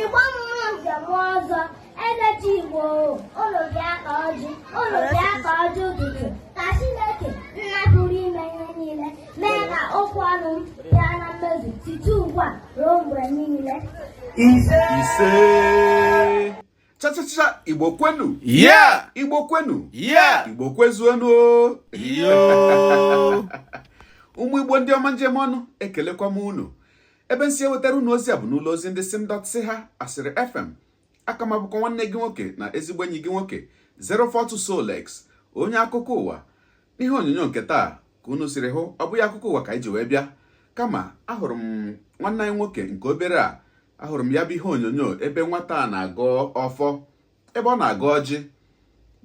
Igbo njem ọzọ edechi Igbo ụlọ bịa ka ọjị ụtụtụ ka Chineke nna pụrụ ime ihe niile mee ka okwu ọnụ m bịa na mmezu site ugbu a ruo mgbe niile. Ise. Cha Igbo kwenu. Yeah. Igbo kwenu. Yeah. Igbo kwezuonu. Yo. Ụmụ Igbo ndị ọma njem ọnụ ekelekwa m unu. Ebe nsi ewetara unu ozi a bụ n'ụlọ ozi ndị sim.si ha asịrị FM. Aka m abụkwa nwanne gị nwoke na ezigbo enyi gị nwoke 042 Solex, onye akụkọ ụwa. N'ihe onyonyo nke taa ka unu siri hụ, ọ bụghị akụkọ ụwa ka iji wee bịa, kama ahụrụ m nwanne anyị nwoke nke obere a. Ahụrụ m ya bụ ihe onyonyo ebe nwata a na-agọ ọfọ, ebe ọ na-agọ ọjị.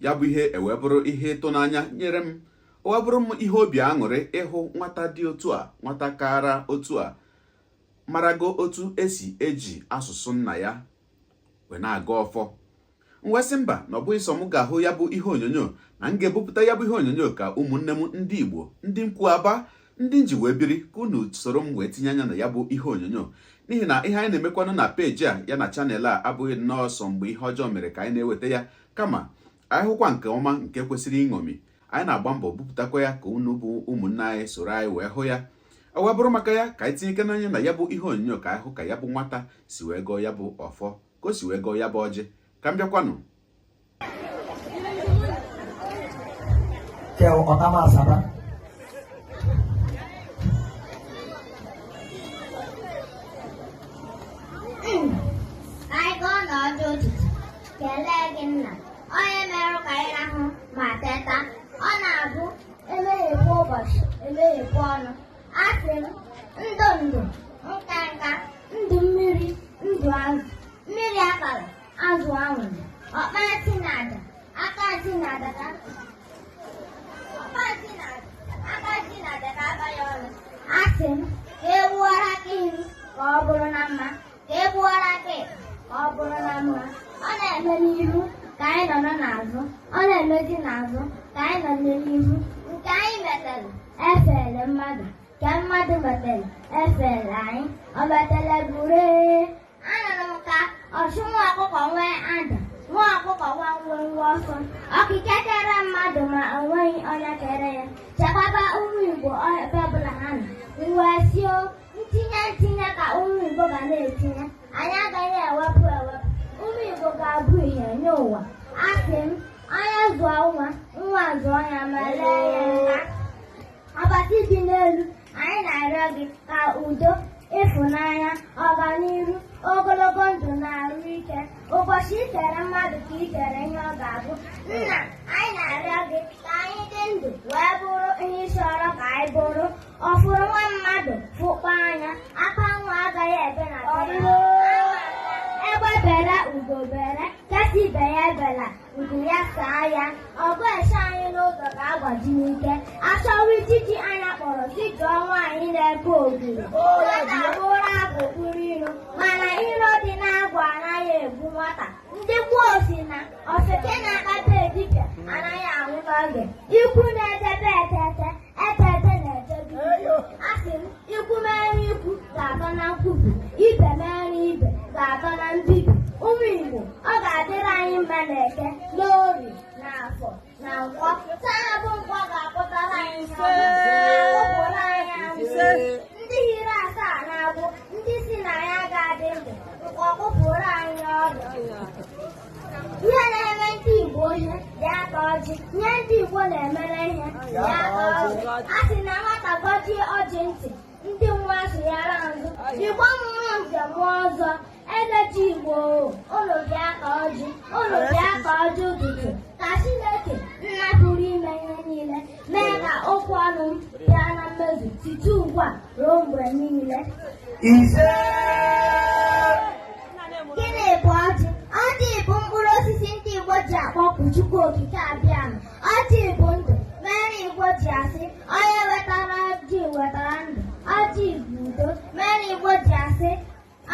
Ya bụ ihe ewee bụrụ ihe ịtụnanya nyere m. O wee bụrụ m ihe obi aṅụrị ịhụ nwata dị otu a, nwata kara otu a, marago otu esi eji asụsụ nna ya wee na-agọ ọfọ. Mwesị mba na ọ bụghị sọ m ga-ahụ ya bụ ihe onyonyo, na m ga-ebupụta ya bụ ihe onyonyo ka ụmụnne m ndị Igbo, ndị nkwu Aba, ndị nji wee biri, ka unu soro m wee tinye anya na ya bụ ihe onyonyo. N'ihi na ihe anyị na-emekwanụ na peji a ya na chanel a abụghị nnọọ sọ mgbe ihe ọjọọ mere ka anyị na-eweta ya, kama anyị hụkwa nke ọma nke kwesịrị ịṅomi. Anyị na-agba mbọ bupụtakwa ya ka unu bụ ụmụnne anyị soro anyị wee hụ ya. O wee bụrụ maka ya ka anyị tinye ike n'anya na ya bụ ihe onyonyo ka anyị hụ ka ya bụ nwata si wee gọọ ya bụ ọfọ, ka o si wee gọọ ya bụ ọjị. Ka m bịakwanụ. Anyị gaa n'ọdụ ụtụtụ kelee gị nna, onye merụ ka anyị rahụ ma teta. Ọ na-abụ emeghepụ ụbọchị emeghepụ ọnụ. Asị m ndụ ndụ nka nka, ndụ mmiri ndụ azụ, mmiri akara azụ anwụrụ, ọkpa ntị na-ada aka ntị na-ada ka abaghị ọnụ. Asị m ka egbuwara aka ihu ka ọ bụrụ na mma, ka egbuwara aka ka ọ bụrụ na mma. Ọ na-eme n'ihu ka anyị nọ n'azụ, ọ na-emezi n'azụ ka anyị nọ n'ihu. Nke anyị metere efere mmadụ, ka mmadụ metere efere anyị. O metere bụree. Anụrụ m ka ọchụ nwa ọkụkọ nwee ada, nwa ọkụkọ nwe ọsọ. Okike kere mmadụ ma onweghị onye kere ya. Chekwaba ụmụ Igbo ebe ọbụla ha nọ. Wee sio ntinye ka ụmụ Igbo ga na-etinye, anyị agaghị ewepụ. Ụmụ Igbo ga-abụ ihe nye ụwa. Asị m onye zụọ nwa zụọ ya ma lee ya nka. Ọbasi dị n'elu, anyị na-arịọ gị ka udo, ịfụnanya, ọganihu, ogologo ndụ na arụ ike. Ụbọchị i kere mmadụ ka i kere ihe ọ ga-abụ. Nna, anyị na-arịọ gị ka anyị dị ndụ wee bụrụ ihe isi ọrụ ka anyị bụrụ. Ọ fụrụ nwa mmadụ fụkwa anya, aka nwa agaghị ebe na egbe bere ugo bere, kasị ibe ya ebela ugo ya saa ya. Ọgụ eche anyị n'ụzọ ga-agbaji n'ike. Achọwa ijiji anya kpọrọ si jụọ nwaanyị na-eke ogiri. Nwata bụrụ abụ kpụrụ ilu, mana iro dị n'agwụ anaghị egbu nwata. Ndị gboo si na ofeke na-akpata edibịa anaghị anwụ n'oge. Ikwu na-edebe etete na-echebe. Asị m ikwu mere ikwu ga-atọ na nkwubi, ibe mere ibe ga-atọ na mbibi. Ụmụ Igbo, ọ ga-adịrị anyị mma na Eke, n'Orie, na Afọ, na Nkwọ. Taa bụ Nkwọ ga-akpụtara anyị ụpụrụ anyị amụ. Ndị hiri asaa na-abụ ndị si na ya ga-adị ndụ, Nkwọ kpụpụrụ anyị ọdụ. Ihe na-eme ndị Igbo ihe dị aka ọjị, ihe ndị Igbo na-emere ihe dị aka ọjị. A sị na nwata gọjie ọjị ntị, ndị nwa sụghara nzụ. Igbo mmụọ njem ọzọ edechi Igbo ụlọ bịa ka ọjị ụtụtụ ka Chineke nna pụrụ ime ihe niile mee ka okwu ọnụ m bịa na mmezu site ugbu a ruo mgbe niile. Ise. Gịnị bụ ọjị? Ọjị bụ mkpụrụ osisi ndị Igbo ji akpọku Chukwu Okike abịanụ. Ọjị bụ ndụ, mere Igbo ji asị onye wetara ọjị wetara ndụ. Ọjị bụ udo, mere Igbo ji asị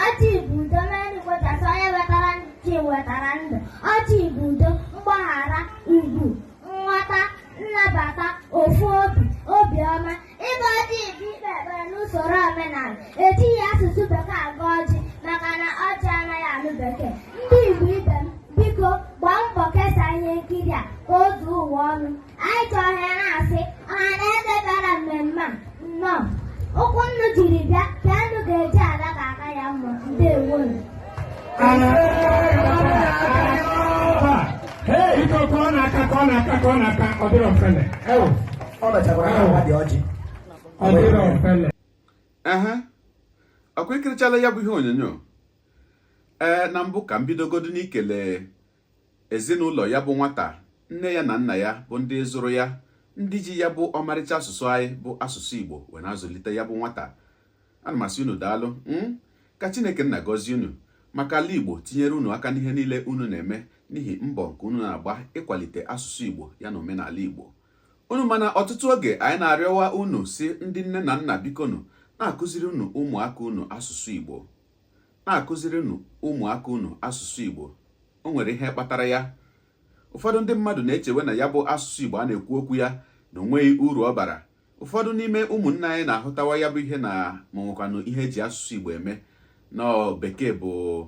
ọjị bụ udo, mere Igbo ji asị onye wetara ji wetara ndụ. Ọjị bụ udo, mgbaghara, ugwu, nghọta, nnabata, ofu obiọma. Ịga ọjị bụ ikpe ekpere n'usoro omenala. Ejighị asụsụ Bekee aga ọjị maka na ọjị anaghị anụ ọkwa ikirichala ya bụ ihe onyonyo. Na mbụ ka m bidogodo n'ikele ezinụlọ ya bụ nwata, nne ya na nna ya bụ ndị zụrụ ya, ndị ji ya bụ ọmarịcha asụsụ anyị bụ asụsụ Igbo wee na-azụlite ya bụ nwata. Ana m asị unu daalụ, ka Chineke nna gọzie unu maka ala Igbo, tinyere unu aka n'ihe niile unu na-eme n'ihi mbọ nke unu na-agba ịkwalite asụsụ Igbo ya na omenala Igbo. Unu mana ọtụtụ oge anyị na-arịọwa unu si ndị nne na nna, bikonu na-akụziri unu ụmụaka unu asụsụ Igbo, na-akụziri unu ụmụaka unu asụsụ Igbo. O nwere ihe kpatara ya. Ụfọdụ ndị mmadụ na-echewe na ya bụ asụsụ Igbo a na-ekwu okwu ya na onweghị uru ọ bara. Ụfọdụ n'ime ụmụnne anyị na-ahụtawa ya bụ ihe na manwekwanụ ihe eji asụsụ Igbo eme nọọ bekee bụ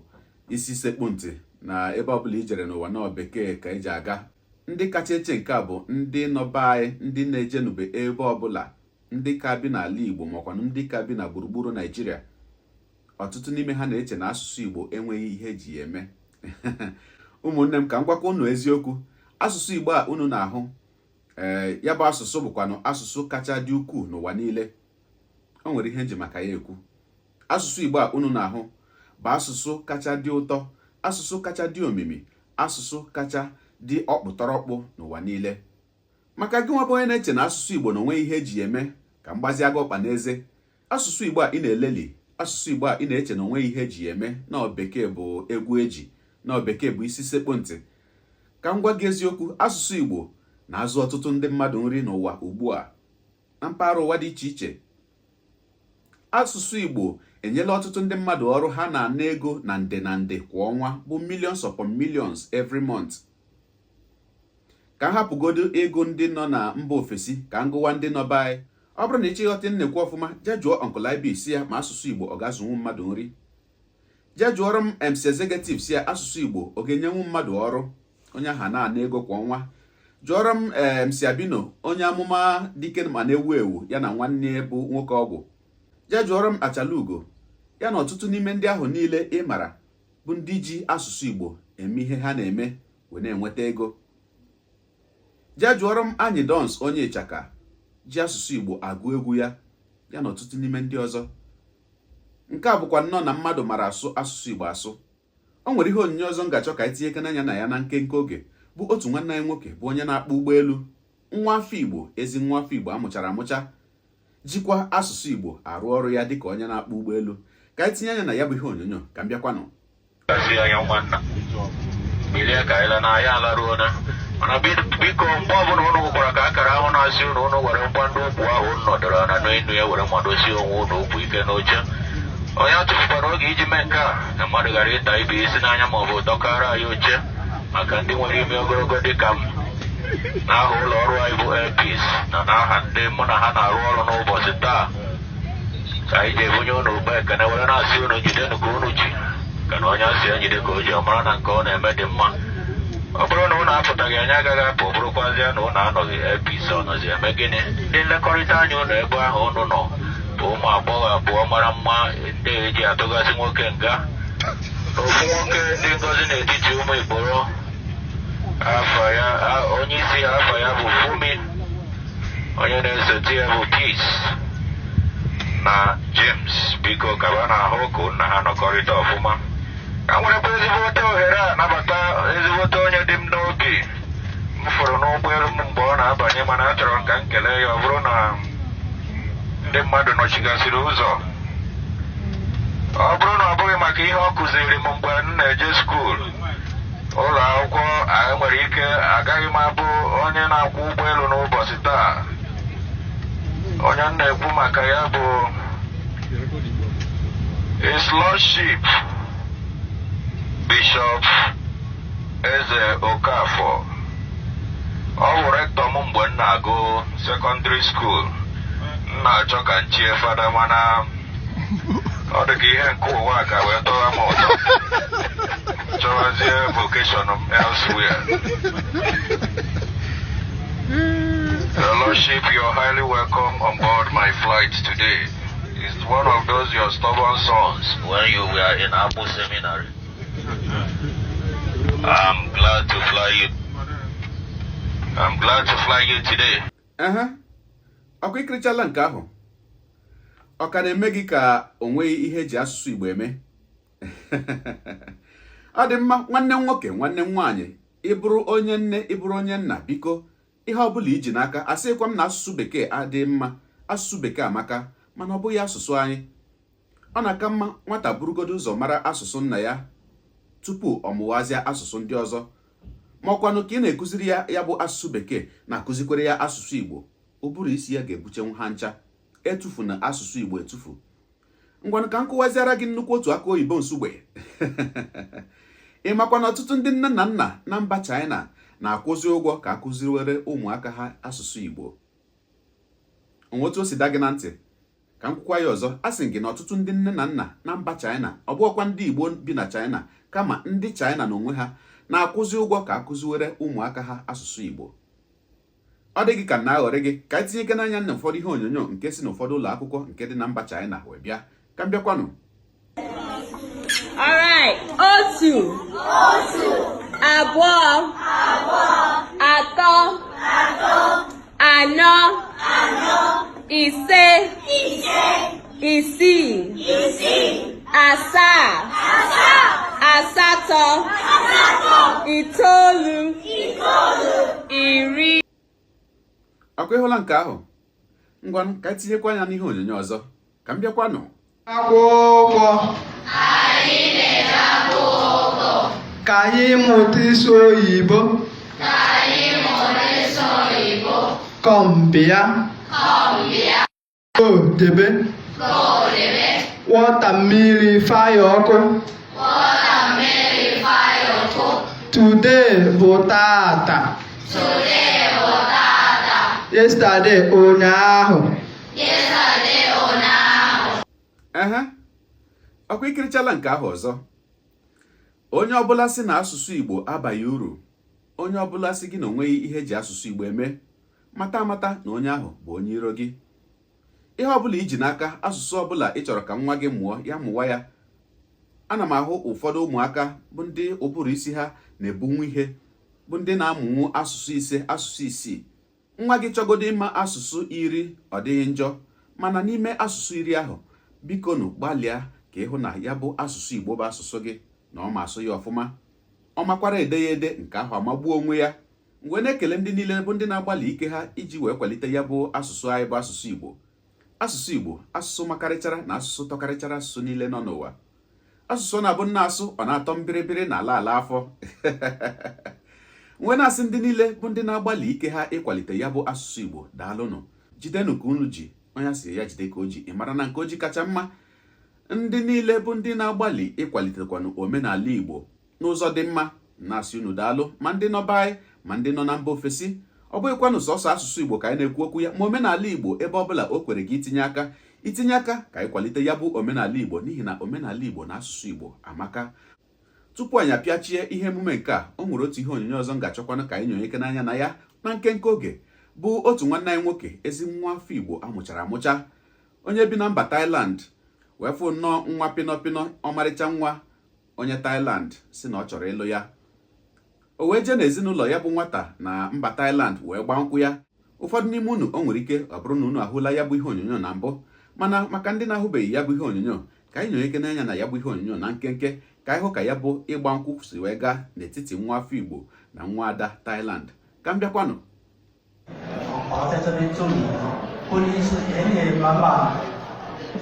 isi sekpu ntị, na ebe ọbụla ijere n'ụwa nọọ bekee ka eji aga. Ndị kacha eche nke a bụ ndị nọba anyị, ndị na-ejenube ebe ọbụla, ndị ka bi n'ala Igbo makwanụ ndị ka bi na gburugburu Naijiria. Ọtụtụ n'ime ha na-eche na asụsụ Igbo enweghị ihe eji eme. Ụmụnne m, ka m gwakwa unu eziokwu, asụsụ Igbo a unu na-ahụ, ya bụ asụsụ bụkwanụ asụsụ kacha dị ukwuu n'ụwa niile. O nwere ihe nji maka ya ekwu. Asụsụ Igbo a unu na-ahụ bụ asụsụ kacha dị ụtọ, asụsụ kacha dị omimi, asụsụ kacha dị ọkpụtọrọkpụ n'ụwa niile. Maka gị nwa bụ onye na-eche na asụsụ Igbo na onwe ihe eji eme, ka m gbazie gị ọkpa n'eze. Asụsụ Igbo a ị na-eleli, asụsụ Igbo a ị na-eche na onwe ihe eji eme, na bekee bụ egwu eji, na bekee bụ isi sekpu ntị. Ka m gwa gị eziokwu, asụsụ Igbo na-azụ ọtụtụ ndị mmadụ nri n'ụwa ugbu a, na mpaghara ụwa dị iche iche. Asụsụ Igbo enyela ọtụtụ ndị mmadụ ọrụ ha na-ana ego na nde kwa ọnwa, bụ millions upon millions every month. Ka m hapụgodo ego ndị nọ na mba ofesi, ka m gụwa ndị nọ be anyị. Ọ bụrụ na ịchọ ịghọta nnekwu ọfụma, jee jụọ Uncle Ibe si ya ma asụsụ Igbo ọ ga-azụnwu mmadụ nri. Jee jụọrọ m MC Executive si ya asụsụ Igbo ọ ga-enyenwu mmadụ ọrụ, onye aha na-ana ego kwa ọnwa. Jụọrọ m MC Abino, onye amụma dike ma na-ewu ewu ya na nwanne bụ nwoke ọgwụ. Jee jụọrọ m Achalugo, ya na ọtụtụ n'ime ndị ahụ niile ị mara bụ ndị ji asụsụ Igbo eme ihe ha na-eme wee na-enweta ego. Jee jụọrọ m Anyị Dons, onye Ịchaka, ji asụsụ Igbo agụ egwu ya, ya na ọtụtụ n'ime ndị ọzọ. Nke a bụkwa nnọọ na mmadụ mara asụ asụsụ Igbo asụ. O nwere ihe onyinye ọzọ m ga-achọ ka anyị tinye n'anya na ya na nkenke oge, bụ otu nwanne anyị nwoke bụ onye na-akpọ ụgbọelu, nwa afọ Igbo, ezi nwa afọ Igbo amụchara amụcha, jikwa asụsụ Igbo arụ ọrụ ya dịka onye na-akpọ ụgbọelu. Ka anyị tinye anya na ya bụ ihe onyonyo, ka m bịakwanụ. Mana biko mgbe ọbụla ụnụ gwara ka akara ahụ na-asị ụnụ were mgbandụ ụkwụ ahụ ụnụ nọdụrụ na n'elu ya were madosi onwe ụnụ ụkwụ ike n'oche. Onye atụfukwara oge iji mee nke a, na mmadụ gara ịta ibe isi n'anya maọbụ dọkara anyị oche maka ndị nwere ime ogologo dịka m. N'aha ụlọ ọrụ anyị bụ Airpeace na n'aha ndị mụ na ha na-arụ ọrụ n'ụbọchị taa, ka anyị ji ebunye ụnụ ụba ekene were na-asị ụnụ jidenụ ka ụnụ ji, ka na onye asị ya jide ka o ji, ọ mara na nke ọ na-eme dị mma. Ọ bụrụ na ụnụ apụtaghị, anyị agaghị apụ, bụrụkwazịa na ụnụ anọghị Airpeace, ọ nọzi eme gịnị? Ndị nlekọrịta anya ụnụ ebe ahụ ụnụ nọ bụ ụmụ agbọghọ abụọ mara mma, ndị eji atụgasị nwoke nga, na ofu nwoke ndị ngozi n'etiti ụmụ Igboro. Onye isi ha afa ya bụ Fumi, onye na-esote ya bụ Peace na James. Biko kaba na ahụ ka nna ha nọkọrịta ọfụma. Ka nwerekwa ezigbote ohere a nabata ezigbote onye dị m n'obi m fụrụ n'ụgbọelu m mgbe ọ na-abanye, mana achọrọ m ka m kelee ya. Ọ bụrụ na ndị mmadụ nọchigasịrị ụzọ, ọ bụrụ na ọ bụghị maka ihe ọ kụziri m mgbe m na-eje skuul ụlọ akwụkwọ, nwere ike agaghị m abụ onye na-akwọ ụgbọelu n'ụbọchị taa. Onye m na-ekwu maka ya bụ His Lordship Bishop Eze Okafor. Ọ bụ rektọ m mgbe m na-agụ sekọndịrị skuul. M na-achọ ka m chie fada, mana ọ dị ka ihe nke ụwa ka wee tọwa m ụtọ, chọwazie vocation m elsewhere. Your Lordship, you're highly welcome on board my flight today. It's one of those your stubborn sons when you were in Abu Seminary. I'm glad to fly you. I'm glad to fly you today. Ọkwa ikirichala nke ahụ. Ọ ka na-eme gị ka o nweghị ihe eji asụsụ Igbo eme. Ọ dị mma nwanne m nwoke, nwanne m nwaanyị, ịbụrụ onye nne, ịbụrụ onye nna, biko ihe ọbụla iji n'aka, asịkwa m na asụsụ bekee adị mma, asụsụ bekee amaka, mana ọ bụghị asụsụ anyị. Ọ na-aka mma nwata burugodo ụzọ mara asụsụ nna ya tupu ọ mụwazie asụsụ ndị ọzọ. Ma ọkwanụ ka ị na-ekụziri ya bụ asụsụ bekee na-akụzikwere ya asụsụ Igbo, ụbụrụ isi ya ga-ebuchenwu ha ncha. Etufu na asụsụ Igbo etufu. Ngwanụ ka m kụwaziara gị nnukwu otu aka oyibo nsugbe. Ị makwa na ọtụtụ ndị nne na nna na mba China na-akwụzi ụgwọ ka akụziriwere ụmụaka ha asụsụ Igbo. Onwetu o si da gị na ntị, ka m kwukwa ya ọzọ, a sị gị na ọtụtụ ndị nne na nna na mba China, ọ bụghịkwa ndị Igbo bi na China, kama ndị China na onwe ha na-akwụzi ụgwọ ka akụziwere ụmụaka ha asụsụ Igbo. Ọ dị gị ka na-aghọrị gị ka anyị tinye ike n'anya na ụfọdụ ihe onyonyo nke si n'ụfọdụ ụlọ akwụkwọ nke dị na mba China wee bịa. Ka m bịakwanụ. Alright, otu, abụọ, atọ, anọ, ise, isii, asaa, asatọ, itoolu, iri. Ọkwa ịhụla nke ahụ? Ngwanụ ka anyị tinyekwa anya n'ihe onyonyo ọzọ. Ka m bịakwanụ. Akwụkwọ anyị na-ede akwụkwọ ka anyị mụta isi oyibo kọmbịa debe wọta mmiri faya ọkụ today bụ tata yesterday ụnyaahụ. Ọkwa ikirichala nke ahụ ọzọ. Onye ọbụla sị na asụsụ Igbo abaghị uru, onye ọbụla sị gị na onweghị ihe eji asụsụ Igbo eme, mata amata na onye ahụ bụ onye iro gị. Ihe ọbụla iji n'aka, asụsụ ọbụla ị chọrọ ka nwa gị mụọ ya mụwa ya. Ana m ahụ ụfọdụ ụmụaka bụ ndị ụbụrụ isi ha na-ebunwu ihe, bụ ndị na-amụnwu asụsụ ise, asụsụ isii. Nwa gị chọgodo ịma asụsụ 10 ọ dịghị njọ, mana n'ime asụsụ 10 ahụ, biko nụ gbalịa ka ịhụ na ya bụ asụsụ Igbo bụ asụsụ gị, na ọ ma asụ ya ọfụma. Ọ makwara ede ya ede, nke ahụ amagbuo onwe ya. Mgbe na-ekele ndị niile bụ ndị na-agbalị ike ha iji wee kwalite ya bụ asụsụ anyị bụ asụsụ Igbo. Asụsụ Igbo, asụsụ makarịchara na asụsụ tọkarịchara asụsụ niile nọ n'ụwa. Asụsụ na-abụ nna asụ, ọ na-atọ mbịrịbịrị na ala afọ. Mgbe na-asị ndị niile bụ ndị na-agbalị ike ha ịkwalite ya bụ asụsụ Igbo, daalụnụ, jidenụ ka unu ji, onye asị ya jide ka o ji, ị mara na nke o ji kacha mma. Ndị niile bụ ndị na-agbalị ịkwalitekwanụ omenala Igbo n'ụzọ dị mma, na-asị unu daalụ, ma ndị nọ be anyị ma ndị nọ na mba ofesi. Ọ bụghịkwanụ sọsọ asụsụ Igbo ka anyị na-ekwu okwu ya, ma omenala Igbo ebe ọbụla o kwere gị itinye aka ka anyị kwalite ya bụ omenala Igbo, n'ihi na omenala Igbo na asụsụ Igbo amaka. Tupu anyị apịachie ihe emume nke a, o nwere otu ihe onyonyo ọzọ m ga-achọkwanụ ka anyị nyonye ike n'anya na ya na nkenke oge, bụ otu nwanne anyị nwoke, ezi nwa afọ Igbo amụchara amụcha, onye bi na mba Thailand, wee fụ nnọọ nwa pinọpinọ, ọmarịcha nwa onye Thailand, si na ọ chọrọ ịlụ ya. O wee jee n'ezinụlọ ya bụ nwata na mba Thailand wee gbaa nkwụ ya. Ụfọdụ n'ime unu o nwere ike ọ bụrụ na unu ahụla ya bụ ihe onyonyo na mbụ, mana maka ndị na-ahụbeghị ya bụ ihe onyonyo, ka anyị nyonye ike n'anya na ya bụ ihe onyonyo na nkenke, ka anyị hụ ka ya bụ ịgba nkwụ si wee gaa n'etiti nwa afọ Igbo na nwa ada Thailand. Ka m bịakwanụ. 我在这边祝你婚姻是圆圆满满，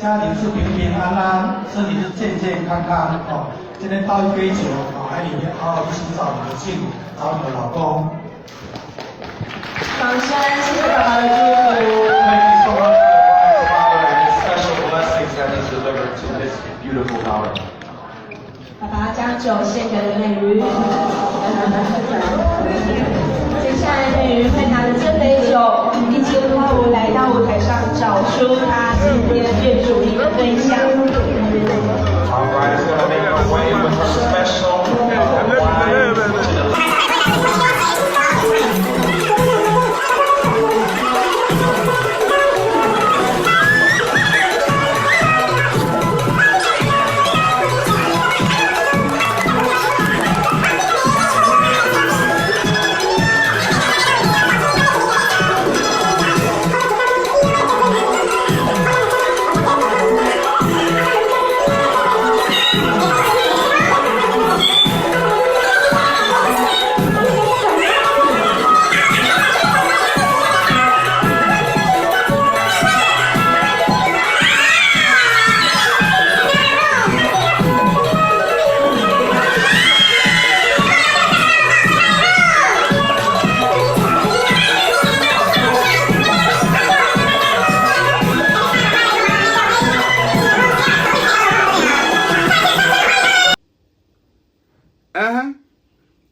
家庭是平平安安，身体是健健康康哦。今天倒一杯酒，来里面好好去寻找你的幸福，找你的老公。掌声，谢谢爸爸的祝福。 Thank you so much for the Father and His special blessings that He's delivered to this beautiful daughter. 爸爸将酒献给了美瑜。接下来美瑜会拿着这杯酒，一起和我来到舞台上，找出她今天最主意的对象。 Our bride is going to make her way with her special wine to the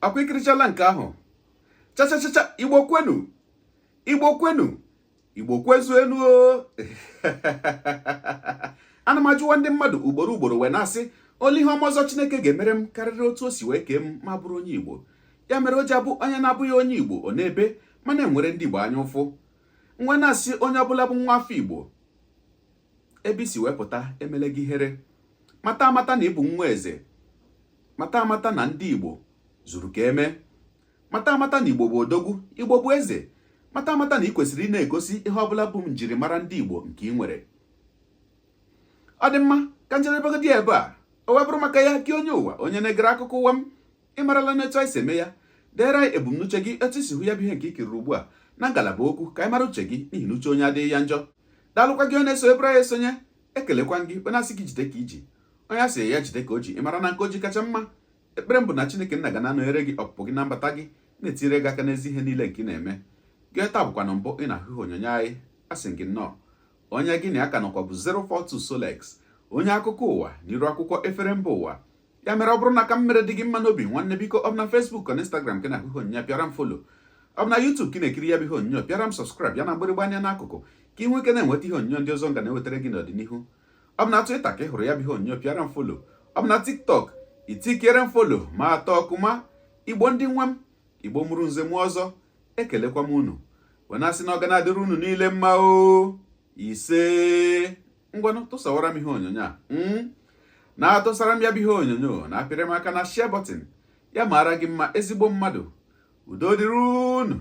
ọkwa ikirichala nke ahụ. Chachachacha, Igbo kwenu, Igbo kwenu, Igbo kwezuenu o. Ana m ajụwa ndị mmadụ ugboro ugboro wee na-asị ole ihe ọma ọzọ Chineke ga-emere m karịrị otu o si wee kee m ma bụrụ onye Igbo. Ya mere o ji abụ onye na-abụghị onye Igbo ọ na-ebe mana enwere ndị Igbo anya ụfụ. Nwa na-asị onye ọbụla bụ nwa afọ Igbo ebe isi wepụta emele gị ihere. Mata amata na ịbụ nwa eze. Mata amata na ndị Igbo zuru ka eme. Mata amata na Igbo bụ odogwu, Igbo bụ eze. Mata amata na ị kwesịrị ị na-egosi ihe ọbụla bụ njirimara ndị Igbo nke ị nwere. Ọ dị mma ka njedebegodi ebe a o wee bụrụ maka ya gị onye ụwa onye na-egere akụkọ ụwa m ịmarala n'etu anyị si eme ya. Deere anyị ebumnuche gị etu isi hụ ya bụ ihe nke ikiriri ugbu a na ngalaba okwu ka anyị mara uche gị n'ihi na uche onye adịghị ya njọ. Daalụkwa gị onye na-eso ebere ya esonye. Ekelekwa gị kpe na-asị gị jide ka iji onye asị ya jide ka o ji ịmara na nke o ji kacha mma. Ekpere m bụ na Chineke nna ga na-anọnyere gị ọpụpụ gị na mbata gị na-etire gị aka n'ezi ihe niile nke ị na-eme. Gị taa bụkwa na mbụ ị na-ahụ onyonyo anyị asị gị nnọọ onye gị na ya ka nọkwa bụ 042 Solex onye akụkọ ụwa n'iru akwụkwọ efere mba ụwa. Ya mere ọ bụrụ na aka m mere dị gị mma n'obi nwanne biko ọ bụ na Facebook na Instagram ka na-ahụ onyonyo pịara m folo. Ọ bụ na YouTube ka ị na-ekiri ya bụ ihe onyonyo pịara m subscribe ya na mgbịrịgba anya n'akụkụ ka ị nwee ike na-enweta ihe onyonyo ndị ọzọ nga na-ewetara gị n'ọdịnihu. Ọ bụ na Twitter ka ị hụrụ ya bụ ihe onyonyo pịara m folo. Ọ bụ na TikTok itikere m folo ma atọ ọkụma. Igbo ndị nwa m, Igbo mụrụ nze mụ ọzọ, ekelekwa m unu wee na-asị na ọ ga na-adịrị unu niile mma o. Ise ngwanụ tụsawara m ihe onyonyo a na-atụsara m ya bụ ihe onyonyo na-apịrị m aka na share button ya mara gị mma ezigbo mmadụ. Udo dịrị unu.